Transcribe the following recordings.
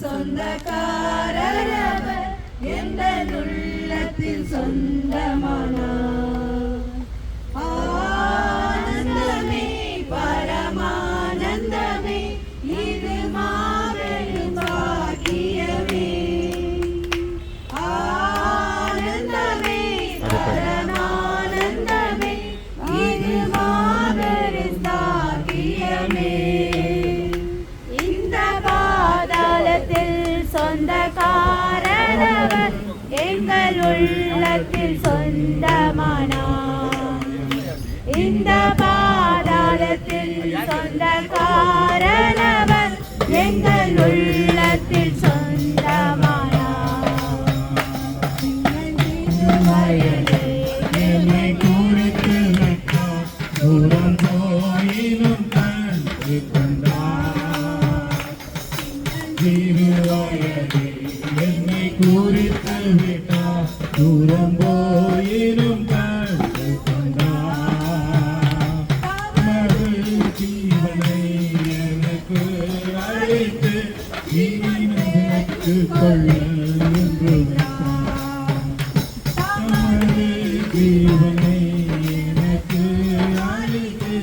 சொந்தக்காரரவர் எந்த உள்ளத்தில் சொந்தமானார். ஆனந்தமே பரமானந்தமே இது மாபெரும் பாக்கியமே. ஆனந்தமே பரமானந்தமே இது மாபெரும் பாக்கியமே. இந்த பாதாளத்தில் சொந்தக்காரரவர் எங்கள் உள்ளத்தில் சொந்தமானார். இந்த பாதாளத்தில் சொந்தக்காரரவர் எங்கள் உள்ளத்தில் சொந்தமானார். என்னை குறித்து வைத்தார், தூரம் போயினும் கண்டு கொண்டார். என்னை குறித்து விட்டார், தூரம் போயினும் கண்டு கொண்டார். மறு ஜீவனை எனக்கு அழைத்து இனிமைக்கு கொள்ள என்று வைத்தார். மறு ஜீவனை எனக்கு அழைத்து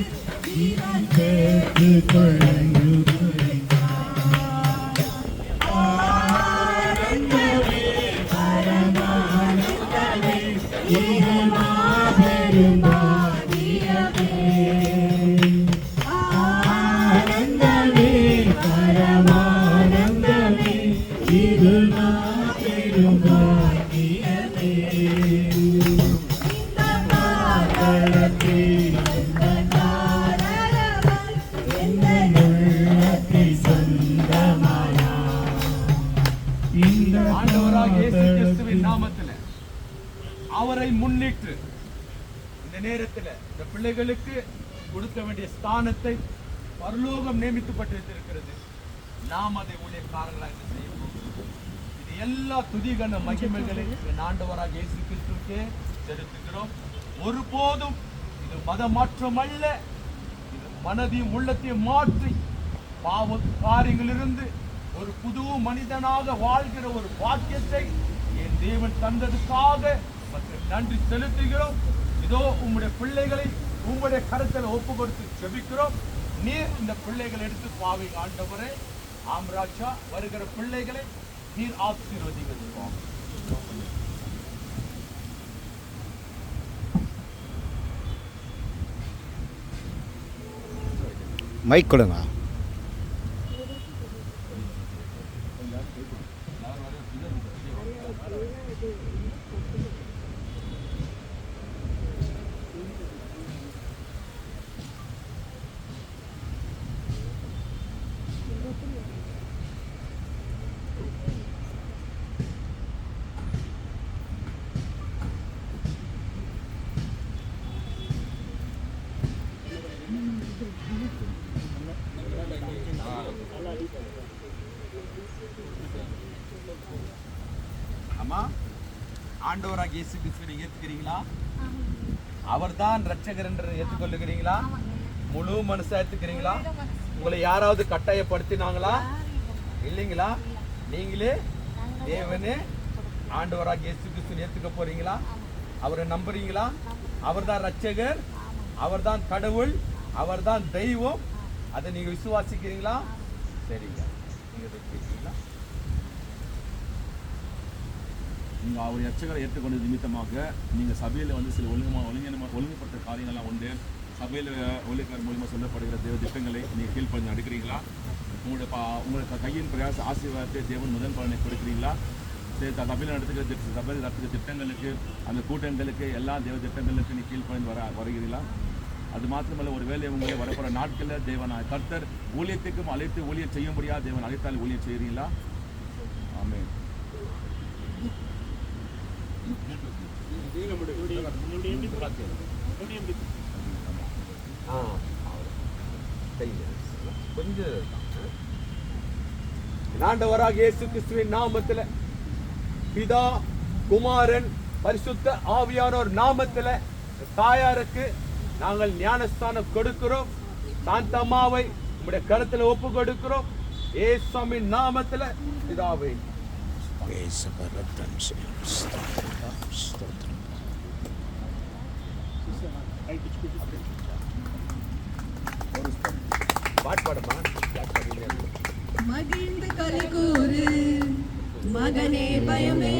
இனிமைக்கு கொள்ள என்று வைத்தார். ஆனந்தமே பரமானந்தமே இது மாபெரும் பாக்கியமே. ஆனந்தமே பரமானந்தமே இது மாபெரும் பாக்கியமே. இந்த பாதாளத்தில் சொந்தக்காரரவர் எங்கள் உள்ளத்தில் சொந்தமானார். இந்த ஆண்டவராகிய இயேசு கிறிஸ்துவின் நாமத்தில் அவரை முன்னிட்டு இந்த நேரத்தில் இந்த பிள்ளைகளுக்கு கொடுக்க வேண்டிய ஸ்தானத்தை பரலோகம் நியமிக்கப்பட்டு வைத்திருக்கிறது. நாம் அதை ஊழியக்காரர்களாக செய்வோம். இது எல்லா துதிகன மகிமைகளை என் ஆண்டவராகிய இயேசு கிறிஸ்துவுக்கே செலுத்துகிறோம். ஒருபோதும் இது மத மாற்றம் அல்ல. இது மனதையும் உள்ளத்தையும் மாற்றி பாவ காரியங்களிலிருந்து ஒரு புது மனிதனாக வாழ்கிற ஒரு பாக்கியத்தை என் தேவன் தந்ததுக்காக மற்றும் நன்றி செலுத்துகிறோம். இதோ உம்முடைய பிள்ளைகளை உம்முடைய கரத்தில் ஒப்பு கொடுத்து ஜெபிக்கிறோம். நீர் இந்த பிள்ளைகளை எடுத்து பாவி ஆண்டவரே. ஆம்ராஜா வருகிற பிள்ளைகளை நீர் ஆசீர்வதிக்கிறோம். மைக் கொடுங்க. அம்மா, ஆண்டவராகிய இயேசு கிறிஸ்துவை ஏற்றுக்கிறீங்களா? அவர்தான் ரட்சகர் என்று ஏற்றுக்கொள்ளுகிறீங்களா? முழு மனசா ஏற்றுக்கிறீங்களா? உங்களை யாராவது கட்டாயப்படுத்தினாங்களா? இல்லைங்களா? நீங்களே தேவனே ஆண்டவராகிய இயேசு கிறிஸ்துவை ஏற்றுக்க போறீங்களா? அவரை நம்புறீங்களா? அவர்தான் ரட்சகர், அவர்தான் கடவுள், அவர்தான் தெய்வம். அதை நீங்க விசுவாசிக்கிறீங்களா? சரிங்க. நீங்க கேட்கிறீங்களா? நீங்கள் அவர் ரட்சகரை ஏற்றுக்கொண்டது நிமித்தமாக நீங்கள் சபையில் வந்து சில ஒழுங்குபடுத்த காரியங்கள்லாம் உண்டு. சபையில் ஒழுங்கார் மூலியமாக சொல்லப்படுகிற தேவ திட்டங்களை நீங்கள் கீழ்ப்படிஞ்சு நடக்கிறீங்களா? உங்களுடைய கையின் பிரயாச ஆசீர்வாதத்தை தேவன் முதல் பலனை கொடுக்குறீங்களா? சரி, சபையில் நடத்துகிற திட்டங்களுக்கு, அந்த கூட்டங்களுக்கு, எல்லா தேவ திட்டங்களுக்கு நீ கீழ்ப்படிந்து வருகிறீங்களா? அது மாத்திரமல்ல, ஒரு வேலை உங்களை வரப்போகிற நாட்களில் தேவன் கர்த்தர் ஊழியத்துக்கும் அழைத்து ஊழியம் செய்ய முடியாது. தேவன் அழைத்தால் ஊழியம் செய்கிறீங்களா? ஆமென். ஆண்டவராகிய இயேசு கிறிஸ்துவின் நாமத்தில், பிதா, குமாரன், பரிசுத்த ஆவியானோர் நாமத்தில் தாயாருக்கு நாங்கள் ஞானஸ்தானம் கொடுக்கிறோம். சாந்தம்மாவை உங்களுடைய கருத்தில் ஒப்பு கொடுக்கிறோம். இயேசுவின் நாமத்துல பிதாவே. பாடுமா மகிழ்ந்து கலிகூறு மகனே பயமே